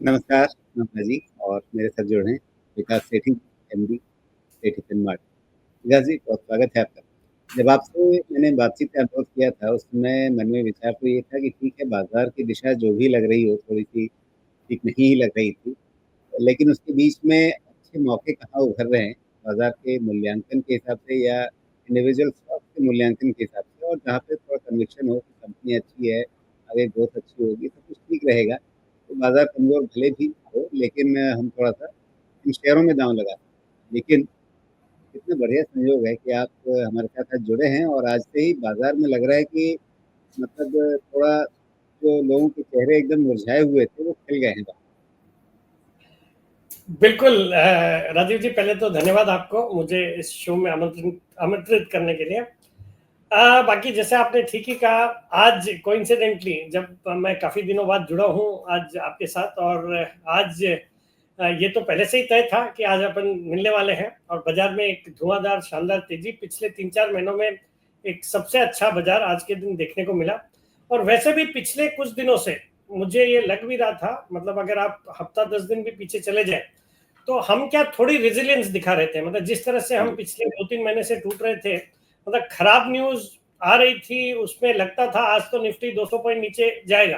नमस्कार, नमस्कार जी और मेरे साथ जुड़े हैं विकास सेठी, एमडी सेठी फिनमार्ट। विकास जी, बहुत स्वागत है आपका। जब आपसे मैंने बातचीत का अनुरोध किया था, उस समय मन में विचार तो ये था कि ठीक है, बाज़ार की दिशा जो भी लग रही हो, थोड़ी-सी ठीक नहीं ही लग रही थी। लेकिन उसके बीच में अच्छे मौके कहाँ उभर रहे हैं, बाज़ार के मूल्यांकन के हिसाब से या इंडिविजुअल स्टॉक के मूल्यांकन के हिसाब से और जहाँ पे थोड़ा कन्विक्शन हो कि कंपनी अच्छी है, आगे ग्रोथ अच्छी होगी, सब कुछ ठीक रहेगा। तो बाज़ार कमज़ोर भले भी हो, लेकिन हम थोड़ा-सा इन शेयरों में दाँव लगा लेकिन इतना बढ़िया संयोग है कि आप हमारे साथ आज जुड़े हैं और आज से ही बाज़ार में लग रहा है कि मतलब थोड़ा जो लोगों के चेहरे एकदम मुरझाए हुए थे, वो खिल गए हैं। बिल्कुल राजीव जी, पहले तो धन्यवाद आपको मुझे इस शो में आमंत्रित आमंत्रित करने के लिए। बाकी जैसे आपने ठीक ही कहा, आज कोइंसिडेंटली जब मैं काफ़ी दिनों बाद जुड़ा हूँ आज आपके साथ, और आज ये तो पहले से ही तय था कि आज अपन मिलने वाले हैं, और बाजार में एक धुआंधार शानदार तेजी पिछले 3-4 महीनों में एक सबसे अच्छा बाजार आज के दिन देखने को मिला। और वैसे भी पिछले कुछ दिनों से मुझे ये लग भी रहा था, मतलब अगर आप हफ्ता 10 दिन भी पीछे चले जाए तो हम क्या थोड़ी रेजिलियंस दिखा रहे थे। मतलब जिस तरह से हम जी, पिछले 2-3 महीने से टूट रहे थे, मतलब खराब न्यूज आ रही थी, उसमें लगता था आज तो निफ्टी 200 पॉइंट नीचे जाएगा,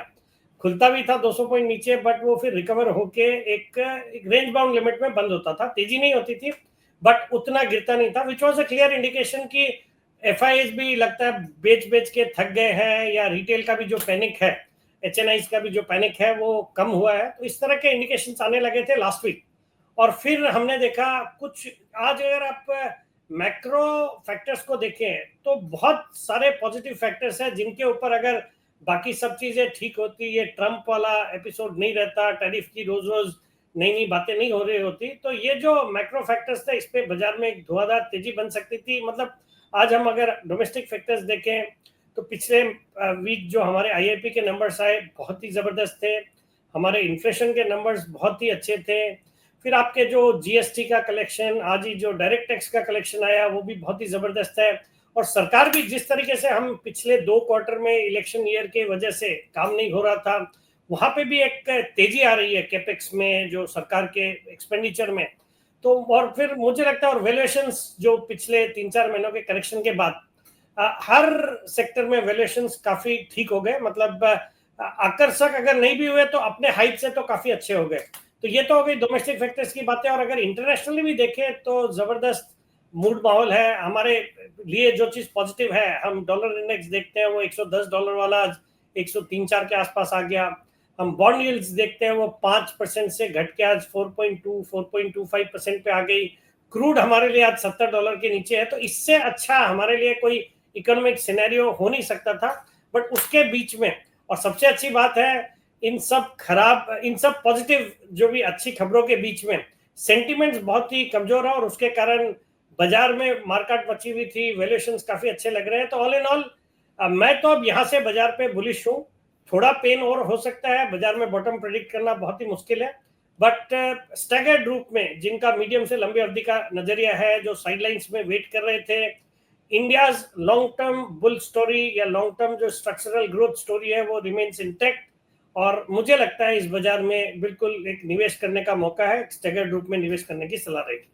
खुलता भी था 200 पॉइंट नीचे, बट वो फिर रिकवर होके एक रेंज बाउंड लिमिट में बंद होता था, तेजी नहीं होती थी बट उतना गिरता नहीं था, which was a clear indication कि एफआईएस भी लगता है बेच बेच के थक गए हैं, या रिटेल का भी जो पैनिक है, एचएनआई का भी जो पैनिक है वो कम हुआ है। तो इस तरह के इंडिकेशन आने लगे थे लास्ट वीक। और फिर हमने देखा कुछ, आज अगर आप मैक्रो फैक्टर्स को देखें तो बहुत सारे पॉजिटिव फैक्टर्स हैं जिनके ऊपर अगर बाकी सब चीजें ठीक होती, ये ट्रम्प वाला एपिसोड नहीं रहता, टैरिफ की रोज रोज नई नई बातें नहीं हो रही होती, तो ये जो मैक्रो फैक्टर्स थे इस पे बाजार में एक धुआंधार तेजी बन सकती थी। मतलब आज हम अगर डोमेस्टिक फैक्टर्स देखें तो पिछले वीक जो हमारे आईआईपी के नंबर्स आए बहुत ही जबरदस्त थे, हमारे इन्फ्लेशन के नंबर्स बहुत ही अच्छे थे, फिर आपके जो जीएसटी का कलेक्शन, आज ही जो डायरेक्ट टैक्स का कलेक्शन आया वो भी बहुत ही जबरदस्त है। और सरकार भी जिस तरीके से, हम पिछले 2 क्वार्टर में इलेक्शन ईयर के वजह से काम नहीं हो रहा था, वहां पे भी एक तेजी आ रही है कैपेक्स में, जो सरकार के एक्सपेंडिचर में। तो और फिर मुझे लगता है, और वैल्यूएशंस जो पिछले 3-4 महीनों के करेक्शन के बाद हर सेक्टर में वैल्यूएशंस काफी ठीक हो गए। मतलब आकर्षक अगर नहीं भी हुए तो अपने हाइट से तो काफी अच्छे हो गए। तो ये तो हो गई डोमेस्टिक फैक्टर्स की बातें। और अगर इंटरनेशनली भी देखें तो जबरदस्त मूड माहौल है हमारे लिए। जो चीज पॉजिटिव है, हम डॉलर इंडेक्स देखते हैं वो $110 वाला आज 103-4 के आसपास आ गया। हम बॉन्ड यील्ड्स देखते हैं वो 5% से घट के आज 4.25% पे आ गई। क्रूड हमारे लिए आज $70 के नीचे है। तो इससे अच्छा हमारे लिए कोई इकोनॉमिक सिनेरियो हो नहीं सकता था। बट उसके बीच में, और सबसे अच्छी बात है, इन सब पॉजिटिव जो भी अच्छी खबरों के बीच में सेंटिमेंट्स बहुत ही कमजोर है, और उसके कारण बाजार में मार्केट बची हुई थी, वैल्यूएशंस काफी अच्छे लग रहे हैं। तो ऑल इन ऑल मैं तो अब यहां से बाजार पे बुलिश हूं। थोड़ा पेन और हो सकता है, बाजार में बॉटम प्रेडिक्ट करना बहुत ही मुश्किल है, बट स्टैगर्ड रूप में जिनका मीडियम से लंबी अवधि का नजरिया है, जो साइडलाइंस में वेट कर रहे थे, India's long term bull story या लॉन्ग टर्म जो स्ट्रक्चरल ग्रोथ स्टोरी है वो रिमेन्स इंटैक्ट। और मुझे लगता है इस बाजार में बिल्कुल एक निवेश करने का मौका है, स्टैगर्ड रूप में निवेश करने की सलाह रहेगी।